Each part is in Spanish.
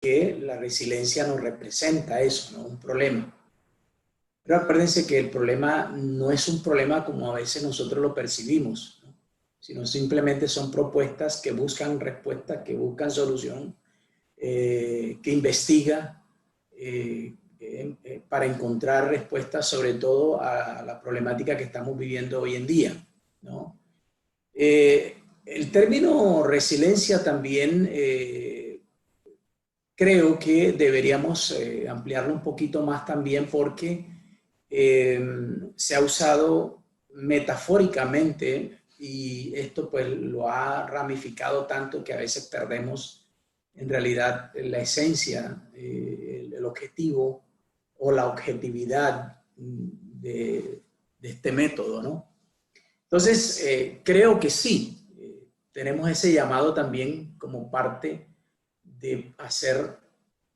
que la resiliencia nos representa eso, ¿no? Un problema. Pero acuérdense que el problema no es un problema como a veces nosotros lo percibimos, ¿no? Sino simplemente son propuestas que buscan respuesta, que buscan solución, que investiga para encontrar respuestas sobre todo a la problemática que estamos viviendo hoy en día, ¿no? El término resiliencia también creo que deberíamos ampliarlo un poquito más también porque se ha usado metafóricamente y esto pues lo ha ramificado tanto que a veces perdemos en realidad la esencia, el objetivo o la objetividad de este método, ¿no? Entonces, creo que sí, tenemos ese llamado también como parte de hacer,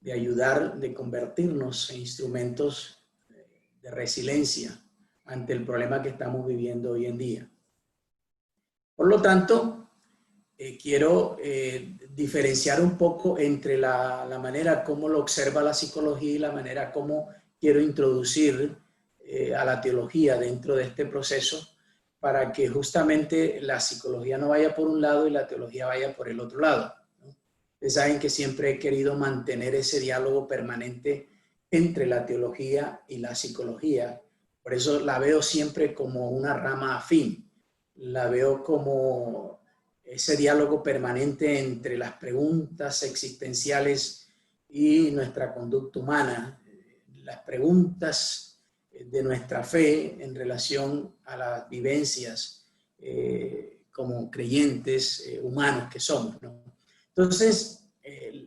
de ayudar, de convertirnos en instrumentos de resiliencia ante el problema que estamos viviendo hoy en día. Por lo tanto, quiero diferenciar un poco entre la manera como lo observa la psicología y la manera como quiero introducir a la teología dentro de este proceso para que justamente la psicología no vaya por un lado y la teología vaya por el otro lado, ¿no? Ustedes saben que siempre he querido mantener ese diálogo permanente entre la teología y la psicología. Por eso la veo siempre como una rama afín. La veo como ese diálogo permanente entre las preguntas existenciales y nuestra conducta humana, las preguntas de nuestra fe en relación a las vivencias como creyentes humanos que somos, ¿no? Entonces,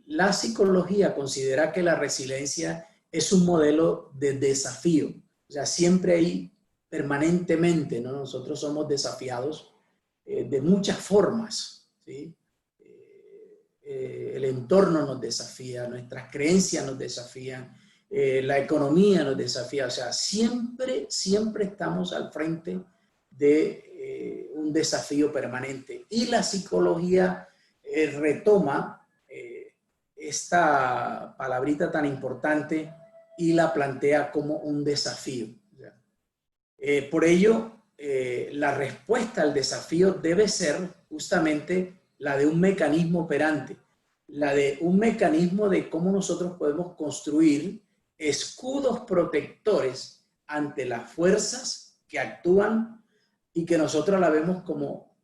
la psicología considera que la resiliencia es un modelo de desafío. O sea, siempre hay permanentemente, ¿no? Nosotros somos desafiados de muchas formas, ¿sí? El entorno nos desafía, nuestras creencias nos desafían, la economía nos desafía, o sea, siempre estamos al frente de un desafío permanente. Y la psicología retoma esta palabrita tan importante y la plantea como un desafío. Por ello, la respuesta al desafío debe ser justamente la de un mecanismo operante, la de un mecanismo de cómo nosotros podemos construir escudos protectores ante las fuerzas que actúan y que nosotros la vemos como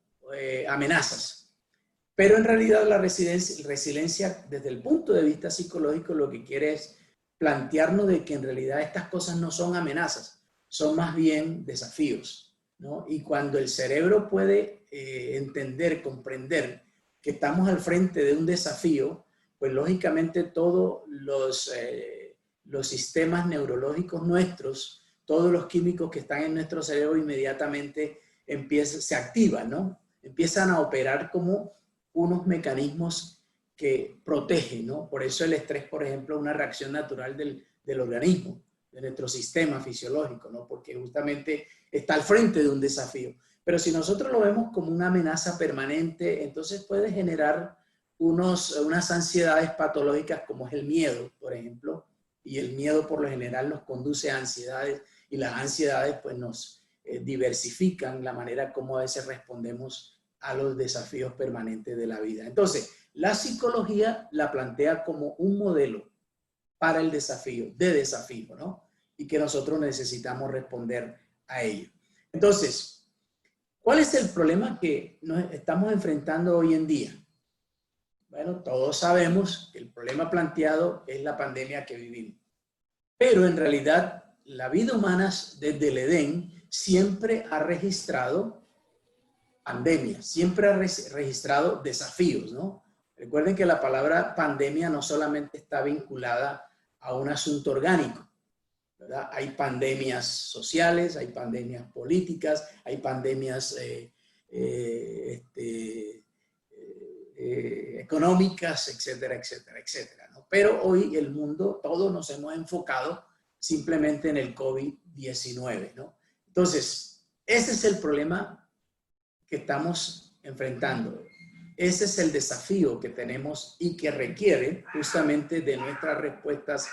amenazas. Pero en realidad la resiliencia, desde el punto de vista psicológico, lo que quiere es plantearnos de que en realidad estas cosas no son amenazas, son más bien desafíos, ¿no? Y cuando el cerebro puede entender, comprender que estamos al frente de un desafío, pues lógicamente todos los sistemas neurológicos nuestros, todos los químicos que están en nuestro cerebro inmediatamente se activan, ¿no? Empiezan a operar como unos mecanismos que protegen, ¿no? Por eso el estrés, por ejemplo, es una reacción natural del organismo, de nuestro sistema fisiológico, ¿no? Porque justamente está al frente de un desafío. Pero si nosotros lo vemos como una amenaza permanente, entonces puede generar unas ansiedades patológicas como es el miedo, por ejemplo, y el miedo por lo general nos conduce a ansiedades y las ansiedades pues nos diversifican la manera como a veces respondemos a los desafíos permanentes de la vida. Entonces, la psicología la plantea como un modelo para el desafío, ¿no? Y que nosotros necesitamos responder a ello. Entonces, ¿cuál es el problema que nos estamos enfrentando hoy en día? Bueno, todos sabemos que el problema planteado es la pandemia que vivimos. Pero en realidad, la vida humana desde el Edén siempre ha registrado pandemia, siempre ha registrado desafíos, ¿no? Recuerden que la palabra pandemia no solamente está vinculada a un asunto orgánico, ¿verdad? Hay pandemias sociales, hay pandemias políticas, hay pandemias económicas, etcétera, etcétera, etcétera, ¿no? Pero hoy el mundo, todos nos hemos enfocado simplemente en el COVID-19, ¿no? Entonces, ese es el problema que estamos enfrentando. ese es el desafío que tenemos y que requiere justamente de nuestras respuestas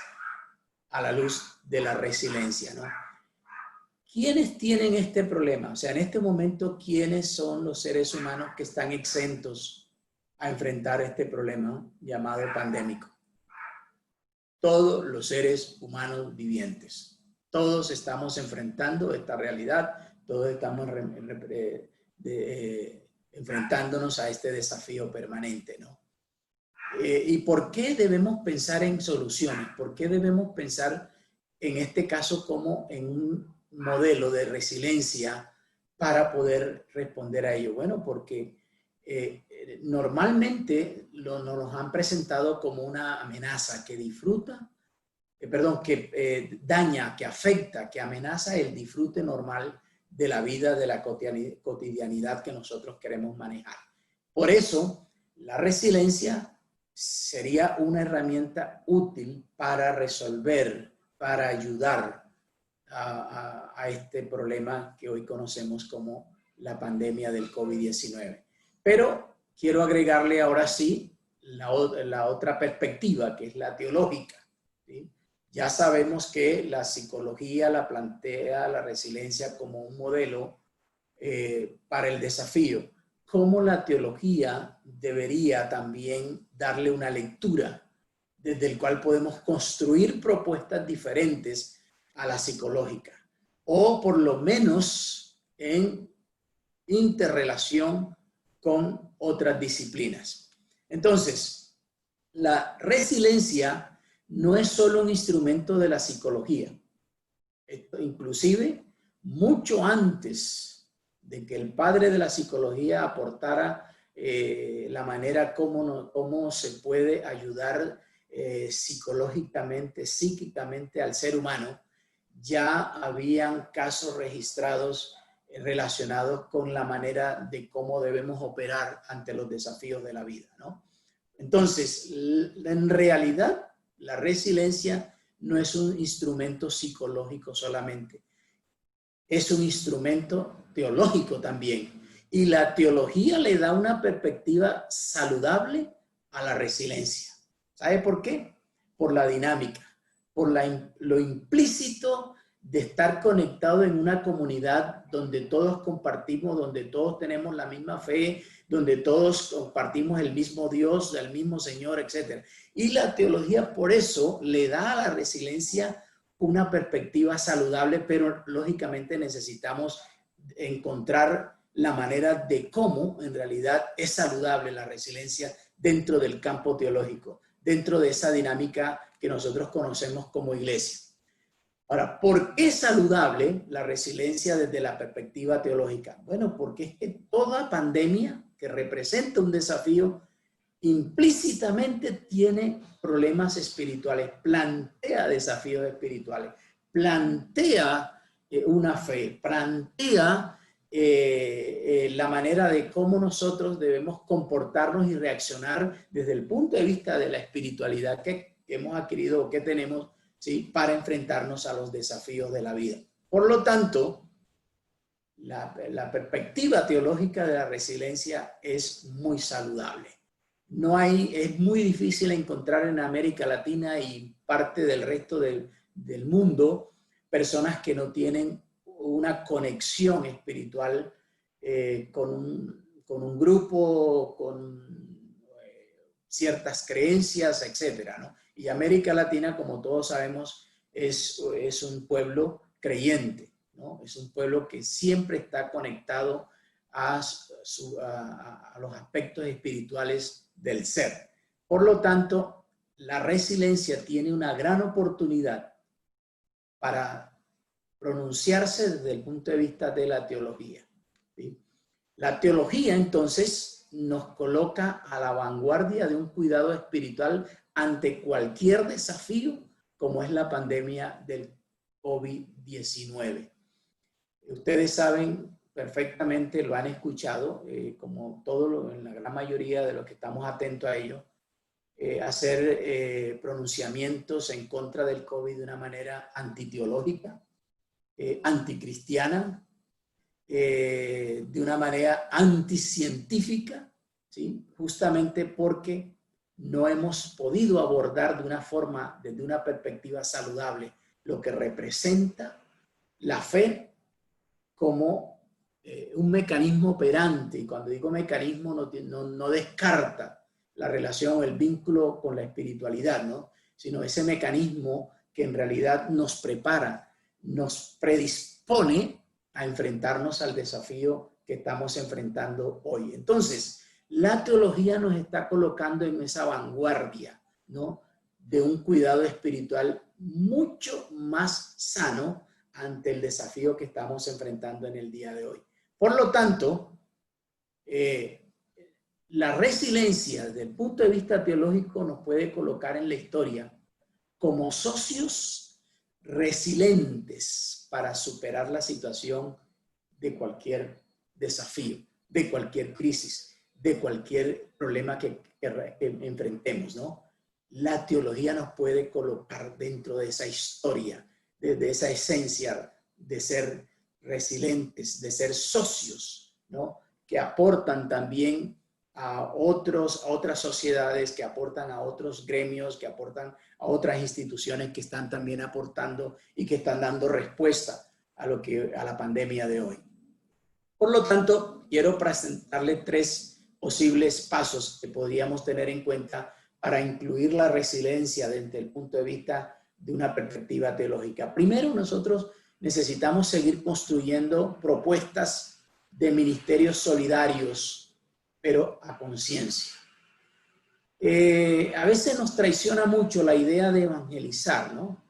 a la luz de la resiliencia, ¿no? ¿Quiénes tienen este problema? O sea, en este momento, ¿quiénes son los seres humanos que están exentos a enfrentar este problema llamado pandémico? Todos los seres humanos vivientes. Todos estamos enfrentando esta realidad, todos estamos enfrentándonos a este desafío permanente, ¿no? ¿Y por qué debemos pensar en soluciones? ¿Por qué debemos pensar en este caso como en un modelo de resiliencia para poder responder a ello? Bueno, porque normalmente nos han presentado como una amenaza que daña, que afecta, que amenaza el disfrute normal de la vida, de la cotidianidad que nosotros queremos manejar. Por eso, la resiliencia sería una herramienta útil para resolver, para ayudar a este problema que hoy conocemos como la pandemia del COVID-19. Pero quiero agregarle ahora sí la otra perspectiva, que es la teológica, ¿sí? Ya sabemos que la psicología la plantea la resiliencia como un modelo para el desafío. ¿Cómo la teología debería también darle una lectura desde el cual podemos construir propuestas diferentes a la psicológica? O por lo menos en interrelación con otras disciplinas. Entonces, la resiliencia no es solo un instrumento de la psicología. Esto, inclusive, mucho antes de que el padre de la psicología aportara la manera cómo se puede ayudar psicológicamente, psíquicamente al ser humano, ya habían casos registrados relacionados con la manera de cómo debemos operar ante los desafíos de la vida, ¿no? Entonces, en realidad, la resiliencia no es un instrumento psicológico solamente, es un instrumento teológico también. Y la teología le da una perspectiva saludable a la resiliencia. ¿Sabe por qué? Por la dinámica, por lo implícito de estar conectado en una comunidad donde todos compartimos, donde todos tenemos la misma fe, donde todos compartimos el mismo Dios, el mismo Señor, etc. Y la teología por eso le da a la resiliencia una perspectiva saludable, pero lógicamente necesitamos encontrar la manera de cómo en realidad es saludable la resiliencia dentro del campo teológico, dentro de esa dinámica que nosotros conocemos como iglesia. Ahora, ¿por qué es saludable la resiliencia desde la perspectiva teológica? Bueno, porque es que toda pandemia que representa un desafío implícitamente tiene problemas espirituales, plantea desafíos espirituales, plantea una fe, plantea la manera de cómo nosotros debemos comportarnos y reaccionar desde el punto de vista de la espiritualidad que hemos adquirido o que tenemos, ¿sí?, para enfrentarnos a los desafíos de la vida. Por lo tanto, la perspectiva teológica de la resiliencia es muy saludable. Es muy difícil encontrar en América Latina y parte del resto del mundo personas que no tienen una conexión espiritual con un grupo, con ciertas creencias, etcétera, ¿no? Y América Latina, como todos sabemos, es un pueblo creyente, ¿no? Es un pueblo que siempre está conectado a los aspectos espirituales del ser. Por lo tanto, la resiliencia tiene una gran oportunidad para pronunciarse desde el punto de vista de la teología, ¿sí? La teología, entonces, nos coloca a la vanguardia de un cuidado espiritual ante cualquier desafío, como es la pandemia del COVID-19. Ustedes saben perfectamente, lo han escuchado, como en la gran mayoría de los que estamos atentos a ello, hacer pronunciamientos en contra del COVID de una manera antiteológica, anticristiana, de una manera anticientífica, ¿sí? Justamente porque no hemos podido abordar de una forma, desde una perspectiva saludable, lo que representa la fe como un mecanismo operante. Y cuando digo mecanismo, no descarta la relación, el vínculo con la espiritualidad, ¿no? Sino ese mecanismo que en realidad nos prepara, nos predispone a enfrentarnos al desafío que estamos enfrentando hoy. Entonces, la teología nos está colocando en esa vanguardia, ¿no? De un cuidado espiritual mucho más sano ante el desafío que estamos enfrentando en el día de hoy. Por lo tanto, la resiliencia desde el punto de vista teológico nos puede colocar en la historia como socios resilientes para superar la situación de cualquier desafío, de cualquier crisis, de cualquier problema que enfrentemos, ¿no? La teología nos puede colocar dentro de esa historia, de esa esencia de ser resilientes, de ser socios, ¿no? Que aportan también a otras sociedades, que aportan a otros gremios, que aportan a otras instituciones que están también aportando y que están dando respuesta a la pandemia de hoy. Por lo tanto, quiero presentarle 3 posibles pasos que podríamos tener en cuenta para incluir la resiliencia desde el punto de vista de una perspectiva teológica. Primero, nosotros necesitamos seguir construyendo propuestas de ministerios solidarios, pero a conciencia. A veces nos traiciona mucho la idea de evangelizar, ¿no?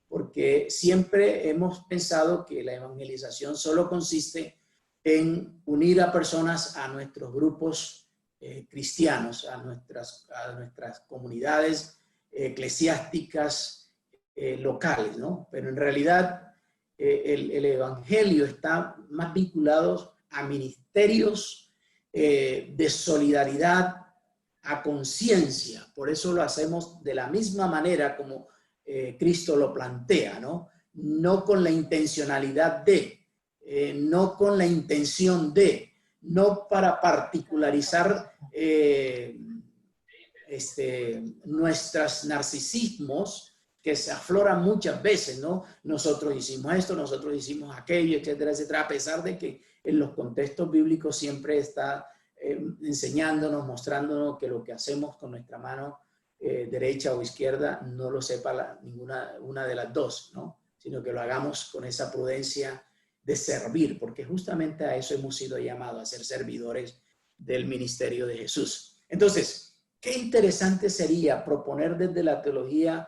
Porque siempre hemos pensado que la evangelización solo consiste en unir a personas a nuestros grupos cristianos, a nuestras comunidades eclesiásticas locales, ¿no? Pero en realidad el evangelio está más vinculado a ministerios de solidaridad, a conciencia. Por eso lo hacemos de la misma manera como Cristo lo plantea, ¿no? No con la intencionalidad de, no con la intención de, no para particularizar nuestros narcisismos que se afloran muchas veces, ¿no? Nosotros hicimos esto, nosotros hicimos aquello, etcétera, etcétera, a pesar de que en los contextos bíblicos siempre está enseñándonos, mostrándonos que lo que hacemos con nuestra mano derecha o izquierda no lo sepa una de las dos, ¿no? Sino que lo hagamos con esa prudencia de servir, porque justamente a eso hemos sido llamados, a ser servidores del ministerio de Jesús. Entonces, qué interesante sería proponer desde la teología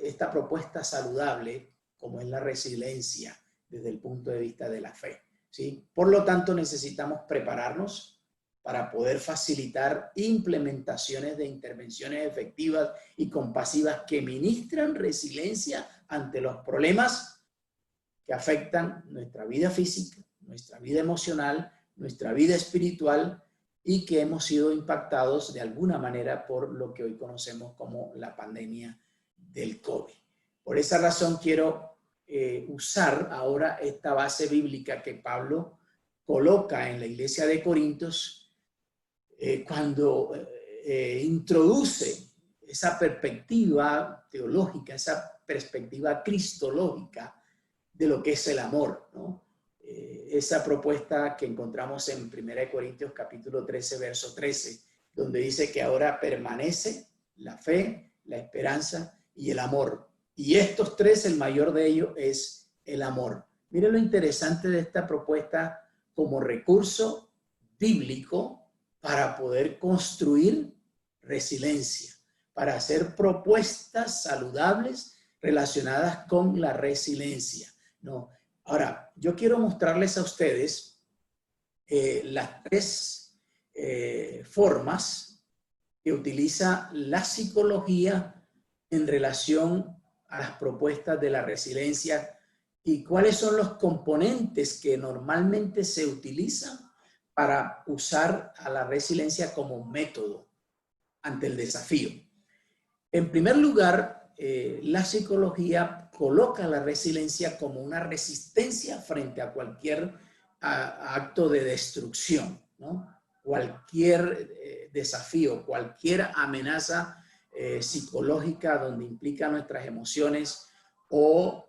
esta propuesta saludable, como es la resiliencia desde el punto de vista de la fe, ¿sí? Por lo tanto, necesitamos prepararnos para poder facilitar implementaciones de intervenciones efectivas y compasivas que ministran resiliencia ante los problemas que afectan nuestra vida física, nuestra vida emocional, nuestra vida espiritual, y que hemos sido impactados de alguna manera por lo que hoy conocemos como la pandemia del COVID. Por esa razón quiero usar ahora esta base bíblica que Pablo coloca en la iglesia de Corintios cuando introduce esa perspectiva teológica, esa perspectiva cristológica de lo que es el amor, ¿no? Esa propuesta que encontramos en 1 Corintios capítulo 13, verso 13, donde dice que ahora permanece la fe, la esperanza y el amor. Y estos 3, el mayor de ellos es el amor. Miren lo interesante de esta propuesta como recurso bíblico para poder construir resiliencia, para hacer propuestas saludables relacionadas con la resiliencia, ¿no? Ahora, yo quiero mostrarles a ustedes las 3 formas que utiliza la psicología en relación a las propuestas de la resiliencia y cuáles son los componentes que normalmente se utilizan para usar a la resiliencia como método ante el desafío. En primer lugar, la psicología coloca la resiliencia como una resistencia frente a cualquier acto de destrucción, ¿no? Cualquier desafío, cualquier amenaza psicológica donde implica nuestras emociones o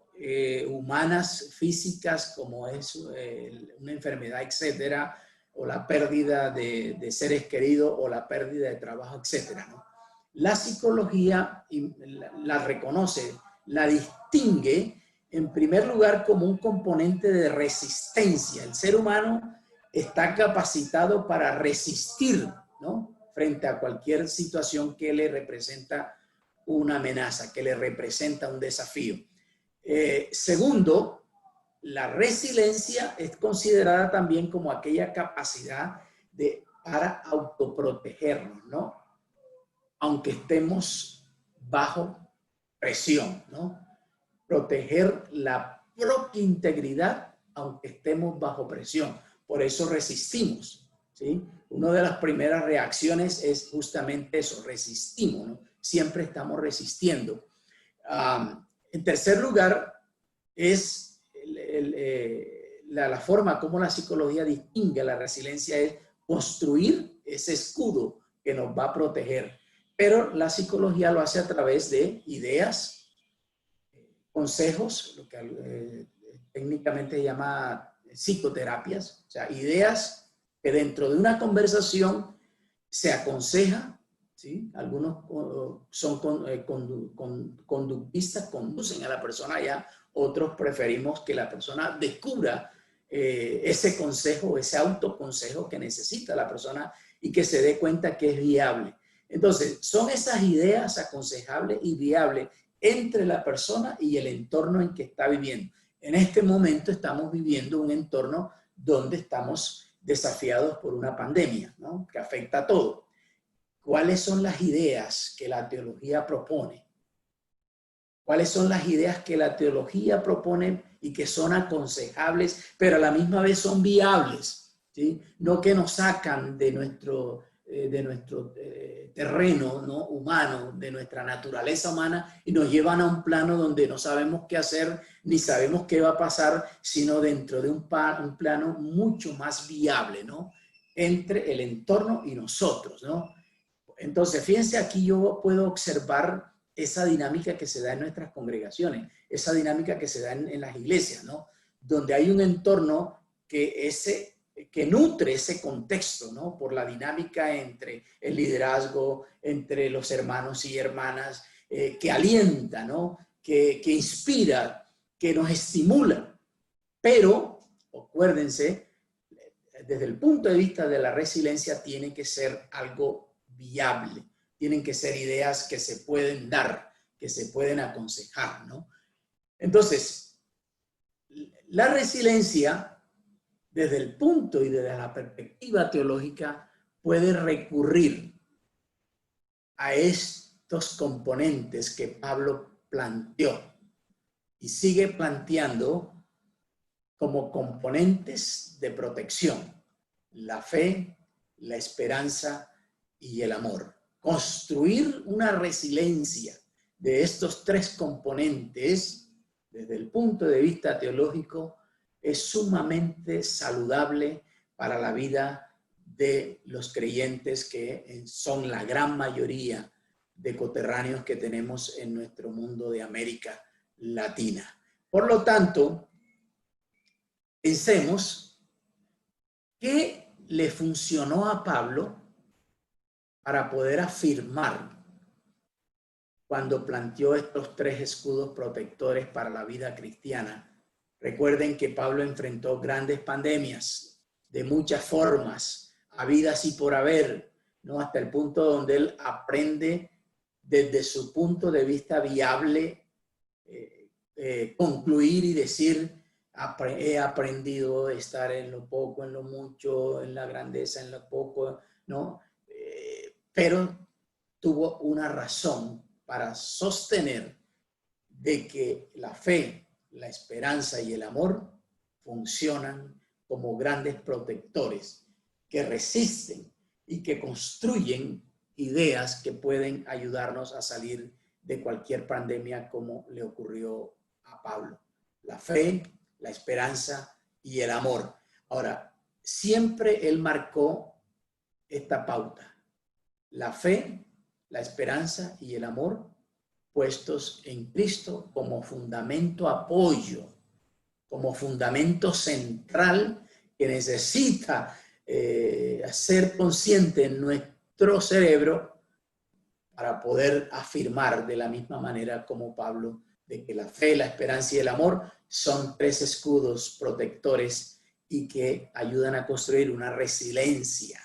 humanas, físicas, como es una enfermedad, etcétera, o la pérdida de seres queridos o la pérdida de trabajo, etcétera, ¿no? La psicología la reconoce, la distingue en primer lugar como un componente de resistencia. El ser humano está capacitado para resistir, ¿no?, frente a cualquier situación que le representa una amenaza, que le representa un desafío. Segundo, la resiliencia es considerada también como aquella capacidad para autoprotegernos, ¿no?, aunque estemos bajo presión, ¿no? Proteger la propia integridad aunque estemos bajo presión. Por eso resistimos, ¿sí? Una de las primeras reacciones es justamente eso, resistimos, ¿no? Siempre estamos resistiendo. En tercer lugar, es la forma como la psicología distingue la resiliencia es construir ese escudo que nos va a proteger. Pero la psicología lo hace a través de ideas, consejos, lo que técnicamente se llama psicoterapias, o sea, ideas que dentro de una conversación se aconseja, ¿sí? Algunos son conductistas, conducen a la persona ya, otros preferimos que la persona descubra ese consejo, ese autoconsejo que necesita la persona y que se dé cuenta que es viable. Entonces, son esas ideas aconsejables y viables entre la persona y el entorno en que está viviendo. En este momento estamos viviendo un entorno donde estamos desafiados por una pandemia, ¿no?, que afecta a todo. ¿Cuáles son las ideas que la teología propone? ¿Cuáles son las ideas que la teología propone y que son aconsejables, pero a la misma vez son viables, ¿sí? No que nos sacan de nuestro terreno, ¿no?, humano, de nuestra naturaleza humana, y nos llevan a un plano donde no sabemos qué hacer ni sabemos qué va a pasar, sino dentro de un plano mucho más viable, ¿no?, entre el entorno y nosotros, ¿no? Entonces, fíjense, aquí yo puedo observar esa dinámica que se da en nuestras congregaciones, esa dinámica que se da en las iglesias, ¿no?, donde hay un entorno que nutre ese contexto, ¿no?, por la dinámica entre el liderazgo, entre los hermanos y hermanas, que alienta, ¿no?, que inspira, que nos estimula. Pero, acuérdense, desde el punto de vista de la resiliencia, tiene que ser algo viable, tienen que ser ideas que se pueden dar, que se pueden aconsejar, ¿no? Entonces, la resiliencia, desde el punto y desde la perspectiva teológica, puede recurrir a estos componentes que Pablo planteó y sigue planteando como componentes de protección: la fe, la esperanza y el amor. Construir una resiliencia de estos tres componentes desde el punto de vista teológico es sumamente saludable para la vida de los creyentes, que son la gran mayoría de coterráneos que tenemos en nuestro mundo de América Latina. Por lo tanto, pensemos qué le funcionó a Pablo para poder afirmar cuando planteó estos tres escudos protectores para la vida cristiana. Recuerden que Pablo enfrentó grandes pandemias de muchas formas, habidas y por haber, ¿no?, hasta el punto donde él aprende desde su punto de vista viable concluir y decir: he aprendido a estar en lo poco, en lo mucho, en la grandeza, en lo poco, ¿no? Pero tuvo una razón para sostener de que la fe, la esperanza y el amor funcionan como grandes protectores que resisten y que construyen ideas que pueden ayudarnos a salir de cualquier pandemia, como le ocurrió a Pablo. La fe, la esperanza y el amor. Ahora, siempre él marcó esta pauta: la fe, la esperanza y el amor puestos en Cristo como fundamento apoyo, como fundamento central que necesita ser consciente en nuestro cerebro para poder afirmar de la misma manera como Pablo de que la fe, la esperanza y el amor son tres escudos protectores y que ayudan a construir una resiliencia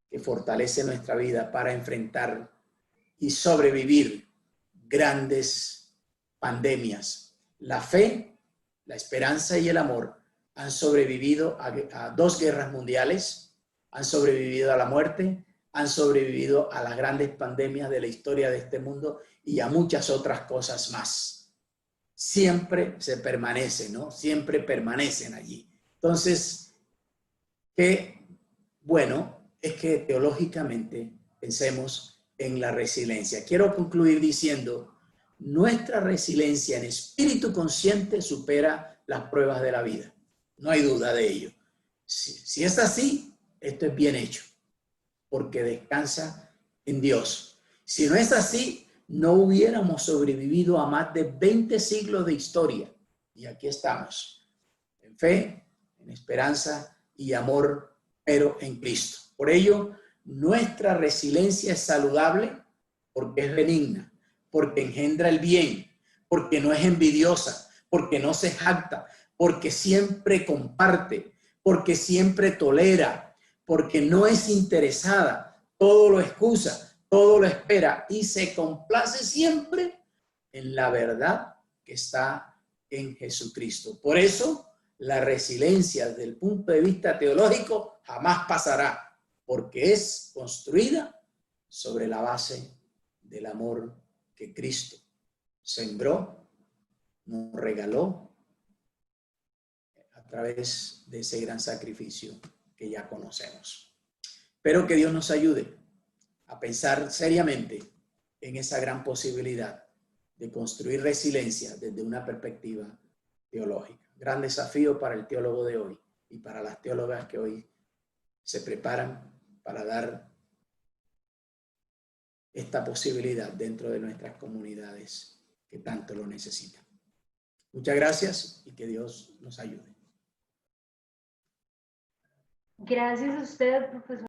que fortalece nuestra vida para enfrentar y sobrevivir grandes pandemias. La fe, la esperanza y el amor han sobrevivido a 2 guerras mundiales, han sobrevivido a la muerte, han sobrevivido a las grandes pandemias de la historia de este mundo y a muchas otras cosas más. Siempre se permanece, ¿no? Siempre permanecen allí. Entonces, qué bueno es que teológicamente pensemos en la resiliencia. Quiero concluir diciendo, nuestra resiliencia en espíritu consciente supera las pruebas de la vida. No hay duda de ello. Si es así, esto es bien hecho, porque descansa en Dios. Si no es así, no hubiéramos sobrevivido a más de 20 siglos de historia. Y aquí estamos, en fe, en esperanza y amor, pero en Cristo. Por ello, nuestra resiliencia es saludable porque es benigna, porque engendra el bien, porque no es envidiosa, porque no se jacta, porque siempre comparte, porque siempre tolera, porque no es interesada, todo lo excusa, todo lo espera y se complace siempre en la verdad que está en Jesucristo. Por eso, la resiliencia desde el punto de vista teológico jamás pasará, porque es construida sobre la base del amor que Cristo sembró, nos regaló a través de ese gran sacrificio que ya conocemos. Espero que Dios nos ayude a pensar seriamente en esa gran posibilidad de construir resiliencia desde una perspectiva teológica. Gran desafío para el teólogo de hoy y para las teólogas que hoy se preparan para dar esta posibilidad dentro de nuestras comunidades que tanto lo necesitan. Muchas gracias y que Dios nos ayude. Gracias a usted, profesor.